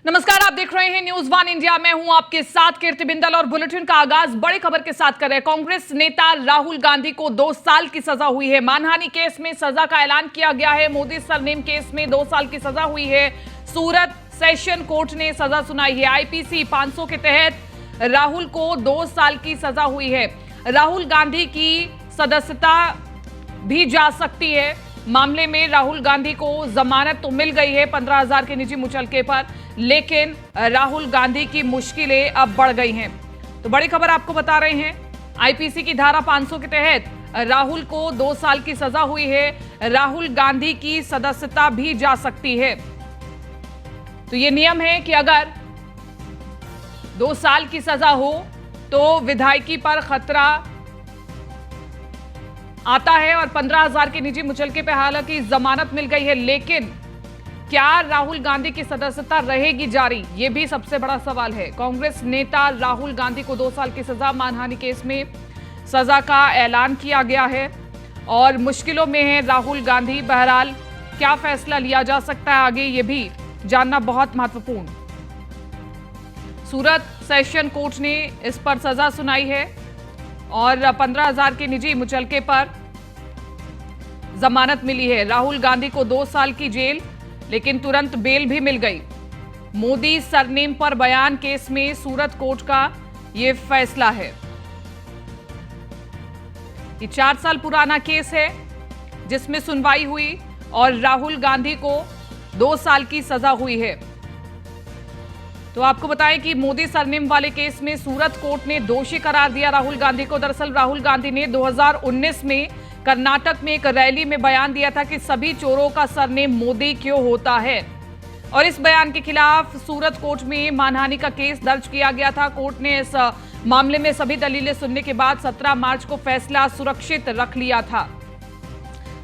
नमस्कार, आप देख रहे हैं न्यूज वन इंडिया। मैं हूं आपके साथ कीर्ति बिंदल और बुलेटिन का आगाज बड़ी खबर के साथ कर रहे हैं। कांग्रेस नेता राहुल गांधी को 2 साल की सजा हुई है। मानहानि केस में सजा का ऐलान किया गया है। मोदी सरनेम केस में 2 साल की सजा हुई है। सूरत सेशन कोर्ट ने सजा सुनाई है। आईपीसी 500 के तहत राहुल को 2 साल की सजा हुई है। राहुल गांधी की सदस्यता भी जा सकती है। मामले में राहुल गांधी को जमानत तो मिल गई है 15,000 के निजी मुचलके पर, लेकिन राहुल गांधी की मुश्किलें अब बढ़ गई हैं। तो बड़ी खबर आपको बता रहे हैं, आईपीसी की धारा 500 के तहत राहुल को 2 साल की सजा हुई है। राहुल गांधी की सदस्यता भी जा सकती है। तो ये नियम है कि अगर 2 साल की सजा हो तो विधायकी पर खतरा आता है और 15,000 के निजी मुचलके पे हालांकि जमानत मिल गई है, लेकिन क्या राहुल गांधी की सदस्यता रहेगी जारी, ये भी सबसे बड़ा सवाल है। कांग्रेस नेता राहुल गांधी को 2 साल की सजा, मानहानि केस में सजा का ऐलान किया गया है और मुश्किलों में है राहुल गांधी। बहरहाल क्या फैसला लिया जा सकता है आगे, ये भी जानना बहुत महत्वपूर्ण। सूरत सेशन कोर्ट ने इस पर सजा सुनाई है और 15,000 के निजी मुचलके पर जमानत मिली है। राहुल गांधी को 2 साल की जेल, लेकिन तुरंत बेल भी मिल गई। मोदी सरनेम पर बयान केस में सूरत कोर्ट का यह फैसला है। ये 4 साल पुराना केस है जिसमें सुनवाई हुई और राहुल गांधी को 2 साल की सजा हुई है। तो आपको बताएं कि मोदी सरनेम वाले केस में सूरत कोर्ट ने दोषी करार दिया राहुल गांधी को। दरअसल राहुल गांधी ने 2019 में कर्नाटक में एक रैली में बयान दिया था कि सभी चोरों का सरनेम मोदी क्यों होता है, और इस बयान के खिलाफ सूरत कोर्ट में मानहानि का केस दर्ज किया गया था। कोर्ट ने इस मामले में सभी दलीलें सुनने के बाद 17 मार्च को फैसला सुरक्षित रख लिया था।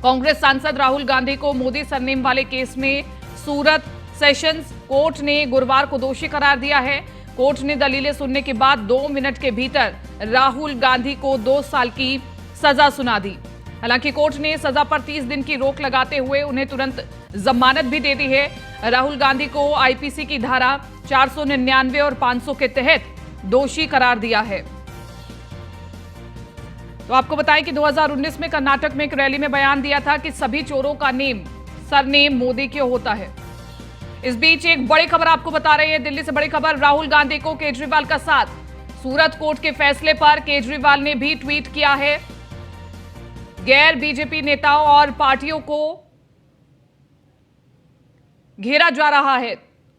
कांग्रेस सांसद राहुल गांधी को मोदी सरनेम वाले केस में सूरत सेशंस कोर्ट ने गुरुवार को दोषी करार दिया है। कोर्ट ने दलीलें सुनने के बाद 2 मिनट के भीतर राहुल गांधी को 2 साल की सजा सुना दी। हालांकि कोर्ट ने सजा पर 30 दिन की रोक लगाते हुए उन्हें तुरंत जमानत भी दे दी है। राहुल गांधी को आईपीसी की धारा 499 और 500 के तहत दोषी करार दिया है। तो आपको बताएं कि 2019 में कर्नाटक में एक रैली में बयान दिया था कि सभी चोरों का सरनेम मोदी क्यों होता है। इस बीच एक बड़ी खबर आपको बता रहे हैं, दिल्ली से बड़ी खबर। राहुल गांधी को केजरीवाल का साथ। सूरत कोर्ट के फैसले पर केजरीवाल ने भी ट्वीट किया है। गैर बीजेपी नेताओं और पार्टियों को घेरा जा रहा है,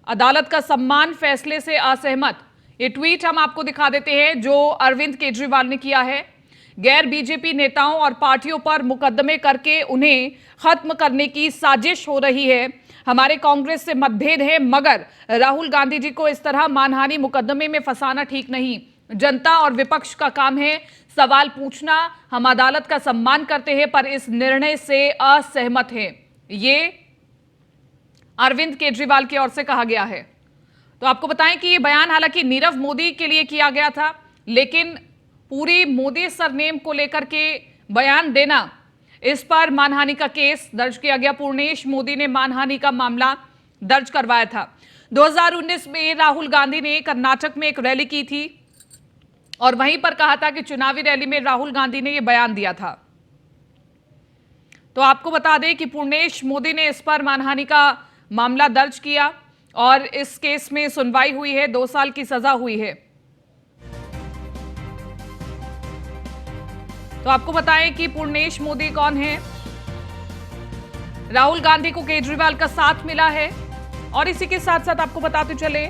अदालत का सम्मान फैसले से असहमत। ये ट्वीट हम आपको दिखा देते हैं जो अरविंद केजरीवाल ने किया है। गैर बीजेपी नेताओं और पार्टियों पर मुकदमे करके उन्हें खत्म करने की साजिश हो रही है। हमारे कांग्रेस से मतभेद है, मगर राहुल गांधी जी को इस तरह मानहानि मुकदमे में फंसाना ठीक नहीं। जनता और विपक्ष का काम है सवाल पूछना। हम अदालत का सम्मान करते हैं पर इस निर्णय से असहमत हैं। ये अरविंद केजरीवाल की ओर से कहा गया है। तो आपको बताएं कि ये बयान हालांकि नीरव मोदी के लिए किया गया था, लेकिन पूरी मोदी सरनेम को लेकर के बयान देना, इस पर मानहानि का केस दर्ज किया गया। पूर्णेश मोदी ने मानहानि का मामला दर्ज करवाया था। 2019 में राहुल गांधी ने कर्नाटक में एक रैली की थी और वहीं पर कहा था कि चुनावी रैली में राहुल गांधी ने यह बयान दिया था। तो आपको बता दें कि पूर्णेश मोदी ने इस पर मानहानि का मामला दर्ज किया और इस केस में सुनवाई हुई है। 2 साल की सजा हुई है। तो आपको बताएं कि पूर्णेश मोदी कौन है। राहुल गांधी को केजरीवाल का साथ मिला है और इसी के साथ साथ आपको बताते चले,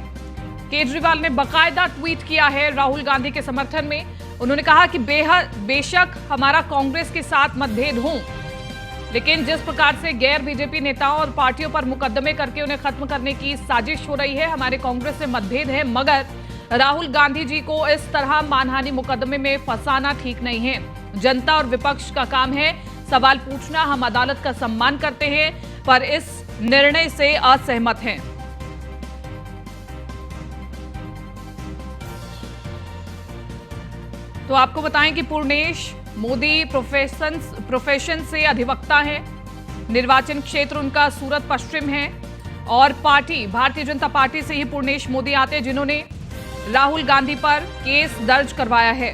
केजरीवाल ने बाकायदा ट्वीट किया है राहुल गांधी के समर्थन में। उन्होंने कहा कि बेशक हमारा कांग्रेस के साथ मतभेद हो, लेकिन जिस प्रकार से गैर बीजेपी नेताओं और पार्टियों पर मुकदमे करके उन्हें खत्म करने की साजिश हो रही है, हमारे कांग्रेस से मतभेद है, मगर राहुल गांधी जी को इस तरह मानहानि मुकदमे में फंसाना ठीक नहीं है। जनता और विपक्ष का काम है सवाल पूछना। हम अदालत का सम्मान करते हैं पर इस निर्णय से असहमत हैं। तो आपको बताएं कि पूर्णेश मोदी प्रोफेशन से अधिवक्ता हैं। निर्वाचन क्षेत्र उनका सूरत पश्चिम है और पार्टी भारतीय जनता पार्टी से ही पूर्णेश मोदी आते हैं, जिन्होंने राहुल गांधी पर केस दर्ज करवाया है।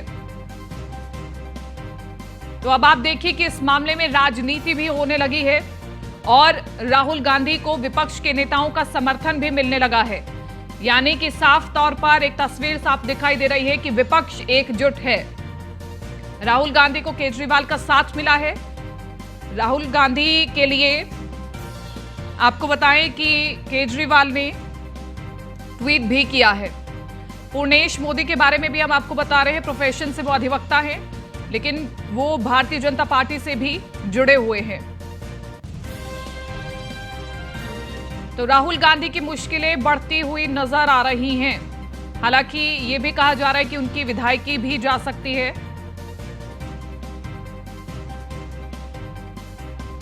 तो अब आप देखिए कि इस मामले में राजनीति भी होने लगी है और राहुल गांधी को विपक्ष के नेताओं का समर्थन भी मिलने लगा है। यानी कि साफ तौर पर एक तस्वीर साफ दिखाई दे रही है कि विपक्ष एकजुट है। राहुल गांधी को केजरीवाल का साथ मिला है। राहुल गांधी के लिए आपको बताएं कि केजरीवाल ने ट्वीट भी किया है। पूर्णेश मोदी के बारे में भी हम आपको बता रहे हैं, प्रोफेशन से वो अधिवक्ता हैं, लेकिन वो भारतीय जनता पार्टी से भी जुड़े हुए हैं। तो राहुल गांधी की मुश्किलें बढ़ती हुई नजर आ रही हैं। हालांकि ये भी कहा जा रहा है कि उनकी विधायकी भी जा सकती है।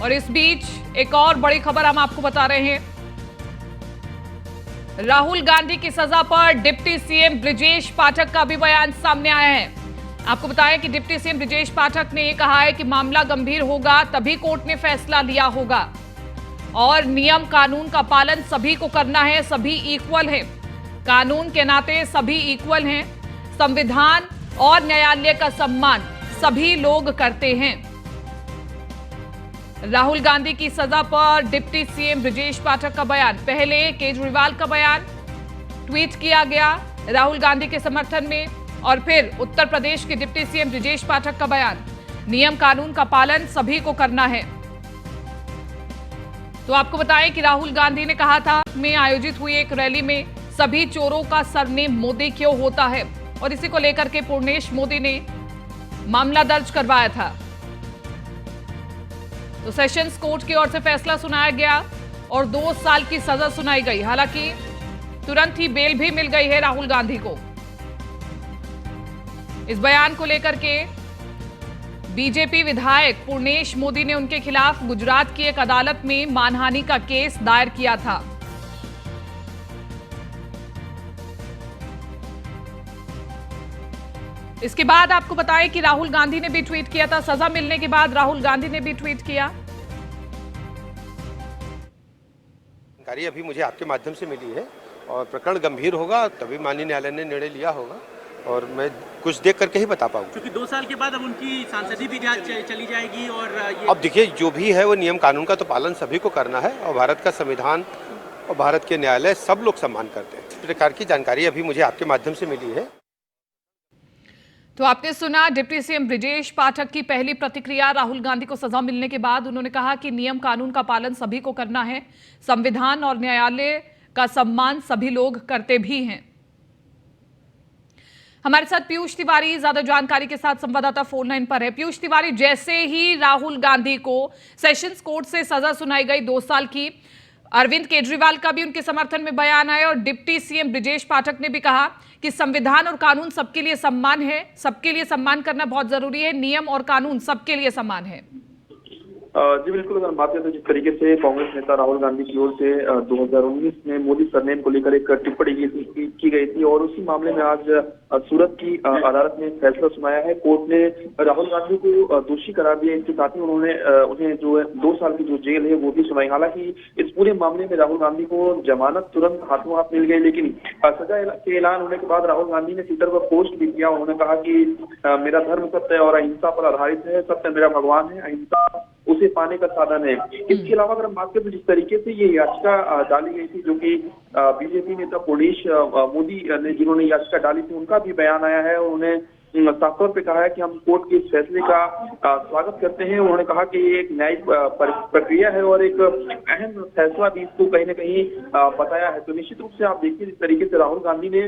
और इस बीच एक और बड़ी खबर हम आपको बता रहे हैं। राहुल गांधी की सजा पर डिप्टी सीएम ब्रिजेश पाठक का भी बयान सामने आया है। आपको बताएं कि डिप्टी सीएम ब्रिजेश पाठक ने यह कहा है कि मामला गंभीर होगा तभी कोर्ट ने फैसला लिया होगा और नियम कानून का पालन सभी को करना है। सभी इक्वल हैं, कानून के नाते सभी इक्वल हैं। संविधान और न्यायालय का सम्मान सभी लोग करते हैं। राहुल गांधी की सजा पर डिप्टी सीएम ब्रिजेश पाठक का बयान। पहले केजरीवाल का बयान ट्वीट किया गया राहुल गांधी के समर्थन में, और फिर उत्तर प्रदेश के डिप्टी सीएम ब्रिजेश पाठक का बयान। नियम कानून का पालन सभी को करना है। तो आपको बताएं कि राहुल गांधी ने कहा था में आयोजित हुई एक रैली में सभी चोरों का सरनेम मोदी क्यों होता है, और इसी को लेकर के पूर्णेश मोदी ने मामला दर्ज करवाया था। तो सेशंस कोर्ट की ओर से फैसला सुनाया गया और 2 साल की सजा सुनाई गई। हालांकि तुरंत ही बेल भी मिल गई है राहुल गांधी को। इस बयान को लेकर के बीजेपी विधायक पूर्णेश मोदी ने उनके खिलाफ गुजरात की एक अदालत में मानहानि का केस दायर किया था। इसके बाद आपको बताएं कि राहुल गांधी ने भी ट्वीट किया था। सजा मिलने के बाद राहुल गांधी ने भी ट्वीट किया। जानकारी अभी मुझे आपके माध्यम से मिली है और प्रकरण गंभीर होगा तभी माननीय न्यायालय ने निर्णय लिया होगा और मैं कुछ देख करके ही बता पाऊंगा। क्योंकि 2 साल के बाद अब उनकी सांसदी भी चली जाएगी और ये अब देखिए जो भी है वो नियम कानून का तो पालन सभी को करना है और भारत का संविधान और भारत के न्यायालय सब लोग सम्मान करते हैं। इस प्रकार की जानकारी अभी मुझे आपके माध्यम से मिली है। तो आपने सुना डिप्टी सीएम ब्रिजेश पाठक की पहली प्रतिक्रिया राहुल गांधी को सजा मिलने के बाद। उन्होंने कहा कि नियम कानून का पालन सभी को करना है, संविधान और न्यायालय का सम्मान सभी लोग करते भी हैं। हमारे साथ पीयूष तिवारी ज्यादा जानकारी के साथ संवाददाता फोन लाइन पर है। पीयूष तिवारी, जैसे ही राहुल गांधी को सेशंस कोर्ट से सजा सुनाई गई 2 साल की, अरविंद केजरीवाल का भी उनके समर्थन में बयान आया और डिप्टी सीएम ब्रिजेश पाठक ने भी कहा कि संविधान और कानून सबके लिए सम्मान है, सबके लिए सम्मान करना बहुत जरूरी है, नियम और कानून सबके लिए समान है। जी बिल्कुल, अगर हम बात करें तो जिस तरीके से कांग्रेस नेता राहुल गांधी की ओर से 2019 में मोदी सरनेम को लेकर एक टिप्पणी की गई थी और उसी मामले में आज सूरत की अदालत ने फैसला सुनाया है। कोर्ट ने राहुल गांधी को दोषी करार दिया। इसके साथ ही उन्हें जो 2 साल की जो जेल है वो भी सुनाई। हालांकि इस पूरे मामले में राहुल गांधी को जमानत तुरंत हाथों हाथ मिल गई, लेकिन सजा के ऐलान होने के बाद राहुल गांधी ने ट्विटर पर पोस्ट भी किया। उन्होंने कहा कि मेरा धर्म सत्य और अहिंसा पर आधारित है, सत्य मेरा भगवान है, अहिंसा उसे पाने का साधन है। इसके अलावा अगर हम बात करें तो जिस तरीके से ये याचिका डाली गई थी, जो कि बीजेपी नेता पूर्णेश मोदी ने जिन्होंने याचिका डाली थी, उनका भी बयान आया है और उन्हें साफ तौर पे कहा है कि हम कोर्ट के इस फैसले का स्वागत करते हैं। उन्होंने कहा कि ये एक न्यायिक प्रक्रिया है और एक अहम फैसला भी इसको कहीं न कहीं बताया है। तो निश्चित रूप से आप देखिए जिस तरीके से राहुल गांधी ने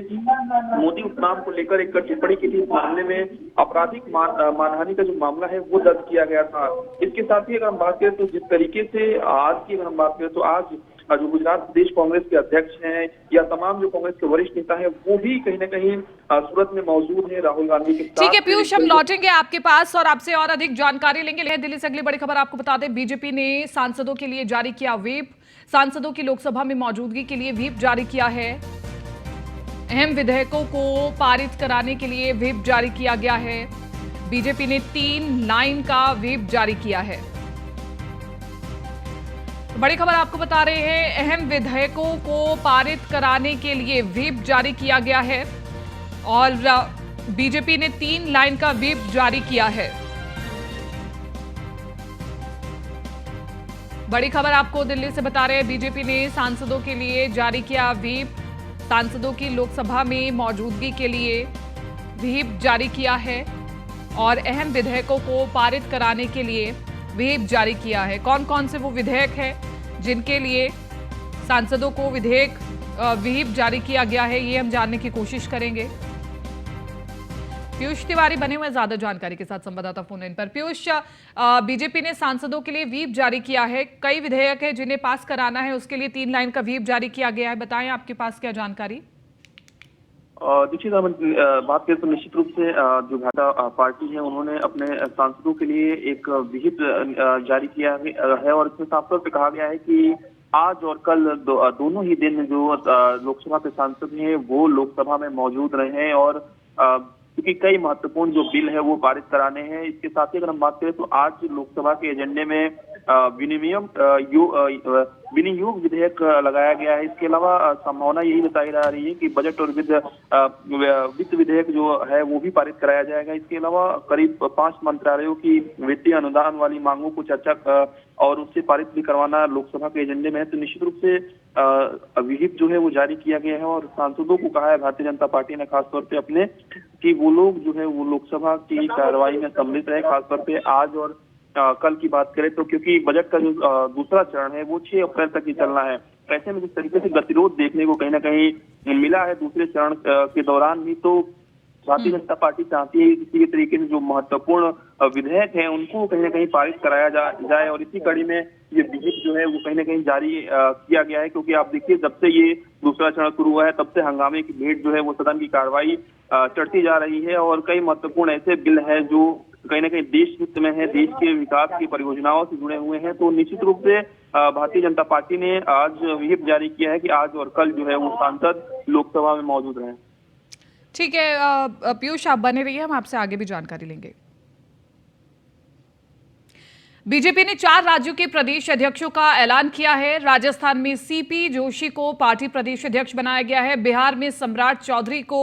मोदी उपनाम को लेकर एक टिप्पणी की थी, इस मामले में आपराधिक मानहानि का जो मामला है वो दर्ज किया गया था। इसके साथ ही अगर हम बात करें तो जिस तरीके से आज की अगर हम बात करें तो आज जो गुजरात प्रदेश कांग्रेस के अध्यक्ष हैं या तमाम जो कांग्रेस के वरिष्ठ नेता हैं वो भी कहीं न कहीं सूरत में मौजूद हैं राहुल गांधी के साथ। ठीक है पीयूष, हम लौटेंगे आपके पास और आपसे और अधिक जानकारी लेंगे। दिल्ली से अगली बड़ी खबर आपको बता दें, बीजेपी ने सांसदों के लिए जारी किया व्हिप। सांसदों की लोकसभा में मौजूदगी के लिए व्हिप जारी किया है। अहम विधेयकों को पारित कराने के लिए व्हिप जारी किया गया है। बीजेपी ने 3 लाइन का व्हिप जारी किया है। बड़ी खबर आपको बता रहे हैं, अहम विधेयकों को पारित कराने के लिए व्हिप जारी किया गया है और बीजेपी ने 3 लाइन का व्हिप जारी किया है। बड़ी खबर आपको दिल्ली से बता रहे हैं, बीजेपी ने सांसदों के लिए जारी किया व्हिप। सांसदों की लोकसभा में मौजूदगी के लिए व्हिप जारी किया है और अहम विधेयकों को पारित कराने के लिए व्हिप जारी किया है। कौन कौन से वो विधेयक हैं जिनके लिए सांसदों को व्हिप जारी किया गया है, ये हम जानने की कोशिश करेंगे। पीयूष तिवारी बने हुए ज्यादा जानकारी के साथ संवाददाता फोन इन पर। पीयूष, बीजेपी ने सांसदों के लिए व्हिप जारी किया है, कई विधेयक है जिन्हें पास कराना है, उसके लिए 3 लाइन का व्हिप जारी किया गया है। बताएं आपके पास क्या जानकारी। देखिए, बात करें तो निश्चित रूप से जो भाजपा पार्टी है उन्होंने अपने सांसदों के लिए एक व्हिप जारी किया है और इसमें साफ तौर पे कहा गया है कि आज और कल दोनों ही दिन जो लोकसभा के सांसद हैं वो लोकसभा में मौजूद रहे और क्योंकि कई महत्वपूर्ण जो बिल है वो पारित कराने हैं। इसके साथ ही अगर हम बात करें तो आज लोकसभा के एजेंडे में विनियोग विधेयक लगाया गया है। इसके अलावा संभावना यही बताई जा रही है कि बजट और वित्त विधेयक जो है वो भी पारित कराया जाएगा। इसके अलावा करीब 5 मंत्रालयों की वित्तीय अनुदान वाली मांगों को चर्चा और उससे पारित भी करवाना लोकसभा के एजेंडे में है। तो निश्चित रूप से व्हिप जो है वो जारी किया गया है और सांसदों को कहा है भारतीय जनता पार्टी ने खासतौर पे अपने कि वो लोग जो है वो लोकसभा की कार्रवाई में सम्मिलित रहे। खासतौर पे आज और कल की बात करें तो क्योंकि बजट का जो दूसरा चरण है वो 6 अप्रैल तक ही चलना है। ऐसे में जिस तरीके से गतिरोध देखने को कहीं ना कहीं मिला है दूसरे चरण के दौरान भी, तो भारतीय जनता पार्टी चाहती है किसी भी तरीके से जो महत्वपूर्ण विधेयक हैं उनको कहीं ना कहीं पारित कराया जाए और इसी कड़ी में ये व्हिप जो है वो कहीं ना कहीं जारी किया गया है। क्योंकि आप देखिए, जब से ये दूसरा चरण शुरू हुआ है तब से हंगामे की भेंट जो है वो सदन की कार्रवाई चढ़ती जा रही है और कई महत्वपूर्ण ऐसे बिल हैं जो कहीं ना कहीं देश हित में है, देश के विकास की परियोजनाओं से जुड़े हुए हैं। तो निश्चित रूप से भारतीय जनता पार्टी ने आज व्हिप जारी किया है कि आज और कल जो है वो सांसद लोकसभा में मौजूद रहे। ठीक है पीयूष, आप बने रहिए, हम आपसे आगे भी जानकारी लेंगे। बीजेपी ने 4 राज्यों के प्रदेश अध्यक्षों का ऐलान किया है। राजस्थान में सीपी जोशी को पार्टी प्रदेश अध्यक्ष बनाया गया है। बिहार में सम्राट चौधरी को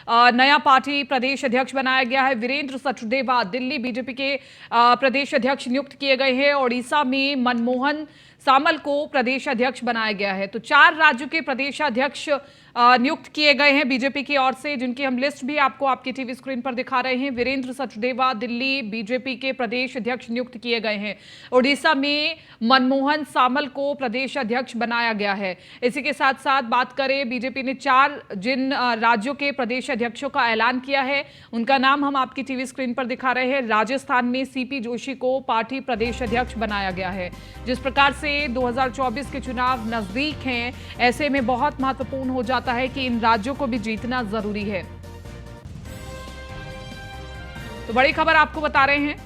नया पार्टी प्रदेश अध्यक्ष बनाया गया है। वीरेंद्र सचदेवा दिल्ली बीजेपी के प्रदेश अध्यक्ष नियुक्त किए गए हैं। ओडिशा में मनमोहन सामल को प्रदेश अध्यक्ष बनाया गया है। तो 4 राज्यों के प्रदेश अध्यक्ष नियुक्त किए गए हैं बीजेपी की ओर से, जिनकी हम लिस्ट भी आपको आपकी टीवी स्क्रीन पर दिखा रहे हैं। वीरेंद्र सचदेवा दिल्ली बीजेपी के प्रदेश अध्यक्ष नियुक्त किए गए हैं। ओडिशा में मनमोहन सामल को प्रदेश अध्यक्ष बनाया गया है। इसी के साथ साथ बात करें, बीजेपी ने 4 जिन राज्यों के प्रदेश अध्यक्षों का ऐलान किया है उनका नाम हम आपकी टीवी स्क्रीन पर दिखा रहे हैं। राजस्थान में सीपी जोशी को पार्टी प्रदेश अध्यक्ष बनाया गया है। जिस प्रकार से 2024 के चुनाव नजदीक हैं, ऐसे में बहुत महत्वपूर्ण हो जाता है कि इन राज्यों को भी जीतना जरूरी है। तो बड़ी खबर आपको बता रहे हैं,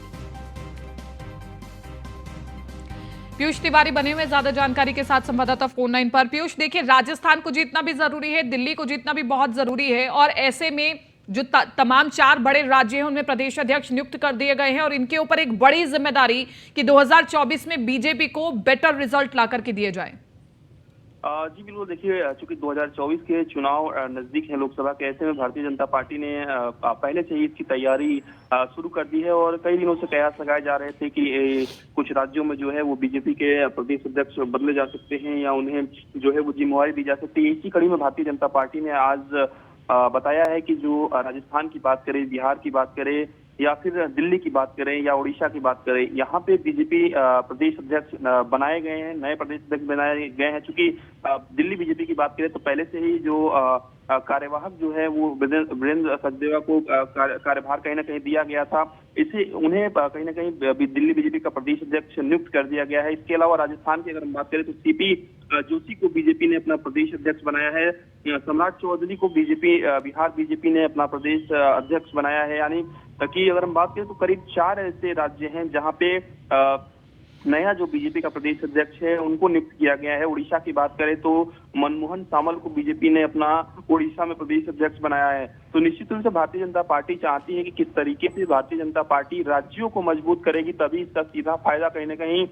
पीयूष तिवारी बने हुए ज्यादा जानकारी के साथ संवाददाता फोन लाइन पर। पीयूष, देखिए, राजस्थान को जीतना भी जरूरी है, दिल्ली को जीतना भी बहुत जरूरी है और ऐसे में जो तमाम 4 बड़े राज्य हैं उनमें प्रदेश अध्यक्ष नियुक्त कर दिए गए हैं और इनके ऊपर एक बड़ी जिम्मेदारी कि 2024 में बीजेपी को बेटर रिजल्ट ला करके दिए जाए। जी बिल्कुल, देखिए, चूंकि 2024 के चुनाव नजदीक है लोकसभा के, ऐसे में भारतीय जनता पार्टी ने पहले से ही इसकी तैयारी शुरू कर दी है और कई दिनों से कयास लगाए जा रहे थे कि कुछ राज्यों में जो है वो बीजेपी के प्रदेश अध्यक्ष बदले जा सकते हैं या उन्हें जो है वो जिम्मेवारी दी जा सकती है। इसी कड़ी में भारतीय जनता पार्टी ने आज बताया है कि जो राजस्थान की बात करें, बिहार की बात करें या फिर दिल्ली की बात करें या उड़ीसा की बात करें, यहाँ पे बीजेपी प्रदेश अध्यक्ष बनाए गए हैं, नए प्रदेश अध्यक्ष बनाए गए हैं। चूंकि दिल्ली बीजेपी की बात करें तो पहले से ही जो कार्यवाहक जो है वो वीरेंद्र सचदेवा को कार्यभार कहीं ना कहीं दिया गया था, इसे उन्हें कहीं ना कहीं दिल्ली बीजेपी का प्रदेश अध्यक्ष नियुक्त कर दिया गया है। इसके अलावा राजस्थान की अगर हम बात करें तो सीपी जोशी को बीजेपी ने अपना प्रदेश अध्यक्ष बनाया है। सम्राट चौधरी को बिहार बीजेपी ने अपना प्रदेश अध्यक्ष बनाया है। यानी कि अगर हम बात करें तो करीब 4 ऐसे राज्य हैं जहाँ पे नया जो बीजेपी का प्रदेश अध्यक्ष है उनको नियुक्त किया गया है। उड़ीसा की बात करें तो मनमोहन सामल को बीजेपी ने अपना उड़ीसा में प्रदेश अध्यक्ष बनाया है। तो निश्चित रूप से भारतीय जनता पार्टी चाहती है कि किस तरीके से भारतीय जनता पार्टी राज्यों को मजबूत करेगी, तभी इसका सीधा फायदा कहीं ना कहीं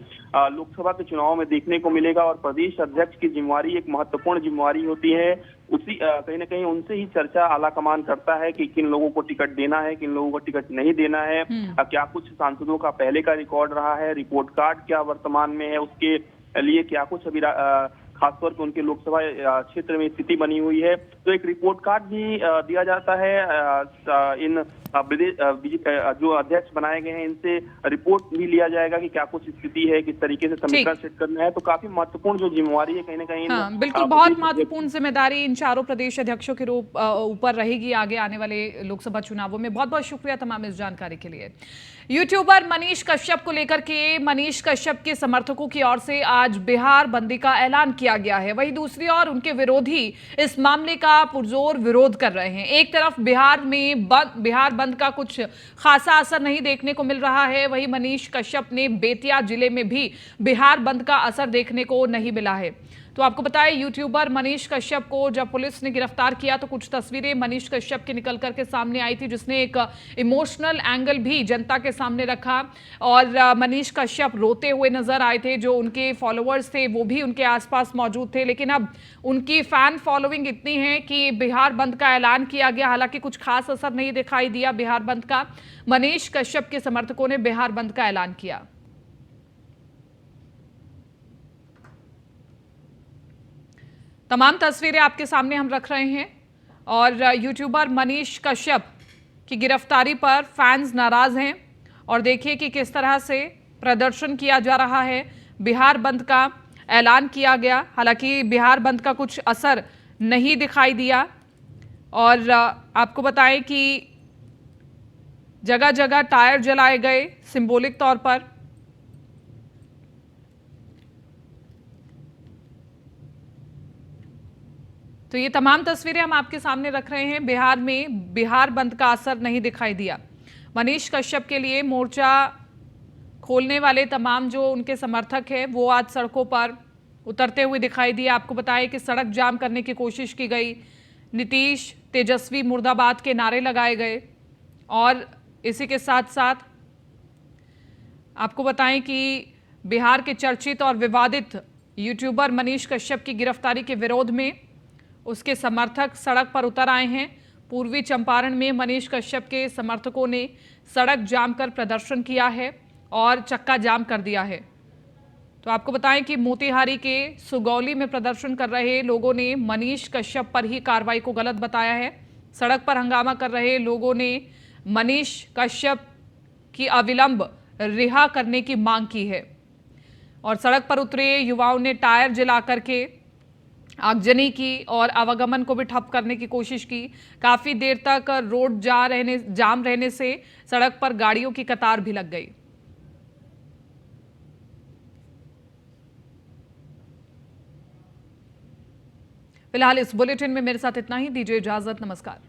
लोकसभा के चुनाव में देखने को मिलेगा। और प्रदेश अध्यक्ष की जिम्मेवारी एक महत्वपूर्ण जिम्मेवारी होती है, उसी कहीं ना कहीं उनसे ही चर्चा आलाकमान करता है कि किन लोगों को टिकट देना है, किन लोगों को टिकट नहीं देना है। क्या कुछ सांसदों का पहले का रिकॉर्ड रहा है, रिपोर्ट कार्ड क्या वर्तमान में है, उसके लिए क्या कुछ अभी खासतौर पर उनके लोकसभा क्षेत्र में स्थिति बनी हुई है। तो एक रिपोर्ट कार्ड भी दिया जाता है इन जो अध्यक्ष बनाए गए हैं, इनसे रिपोर्ट भी लिया जाएगा कि क्या कुछ स्थिति है, किस तरीके से समीकरण सेट करना है। तो काफी महत्वपूर्ण जो जिम्मेवारी है कहीं ना कहीं बिल्कुल बहुत महत्वपूर्ण जिम्मेदारी इन चारों प्रदेश अध्यक्षों के रूप ऊपर रहेगी आगे आने वाले लोकसभा चुनावों में। बहुत बहुत शुक्रिया तमाम इस जानकारी के लिए। यूट्यूबर मनीष कश्यप को लेकर के मनीष कश्यप के समर्थकों की ओर से आज बिहार बंदी का ऐलान किया गया है। वहीं दूसरी ओर उनके विरोधी इस मामले का पुरजोर विरोध कर रहे हैं। एक तरफ बिहार बंद का कुछ खासा असर नहीं देखने को मिल रहा है, वहीं मनीष कश्यप ने बेतिया जिले में भी बिहार बंद का असर देखने को नहीं मिला है। तो आपको बताएं, यूट्यूबर मनीष कश्यप को जब पुलिस ने गिरफ्तार किया तो कुछ तस्वीरें मनीष कश्यप की निकल करके सामने आई थी, जिसने एक इमोशनल एंगल भी जनता के सामने रखा। और मनीष कश्यप रोते हुए नजर आए थे। जो उनके फॉलोअर्स थे वो भी उनके आसपास मौजूद थे, लेकिन अब उनकी फैन फॉलोइंग इतनी है कि बिहार बंद का ऐलान किया गया। हालांकि कुछ खास असर नहीं दिखाई दिया बिहार बंद का। मनीष कश्यप के समर्थकों ने बिहार बंद का ऐलान किया। तमाम तस्वीरें आपके सामने हम रख रहे हैं। और यूट्यूबर मनीष कश्यप की गिरफ्तारी पर फैंस नाराज हैं। और देखिए कि किस तरह से प्रदर्शन किया जा रहा है। बिहार बंद का ऐलान किया गया, हालांकि बिहार बंद का कुछ असर नहीं दिखाई दिया। और आपको बताएं कि जगह जगह टायर जलाए गए सिंबॉलिक तौर पर। तो ये तमाम तस्वीरें हम आपके सामने रख रहे हैं। बिहार में बिहार बंद का असर नहीं दिखाई दिया। मनीष कश्यप के लिए मोर्चा खोलने वाले तमाम जो उनके समर्थक हैं वो आज सड़कों पर उतरते हुए दिखाई दिए। आपको बताएं कि सड़क जाम करने की कोशिश की गई, नीतीश तेजस्वी मुर्दाबाद के नारे लगाए गए। और इसी के साथ साथ आपको बताएं कि बिहार के चर्चित और विवादित यूट्यूबर मनीष कश्यप की गिरफ्तारी के विरोध में उसके समर्थक सड़क पर उतर आए हैं। पूर्वी चंपारण में मनीष कश्यप के समर्थकों ने सड़क जाम कर प्रदर्शन किया है और चक्का जाम कर दिया है। तो आपको बताएं कि मोतिहारी के सुगौली में प्रदर्शन कर रहे लोगों ने मनीष कश्यप पर ही कार्रवाई को गलत बताया है। सड़क पर हंगामा कर रहे लोगों ने मनीष कश्यप की अविलंब रिहा करने की मांग की है। और सड़क पर उतरे युवाओं ने टायर जला करके आगजनी की और आवागमन को भी ठप करने की कोशिश की। काफी देर तक रोड जाम रहने से सड़क पर गाड़ियों की कतार भी लग गई। फिलहाल इस बुलेटिन में मेरे साथ इतना ही। दीजिए इजाजत, नमस्कार।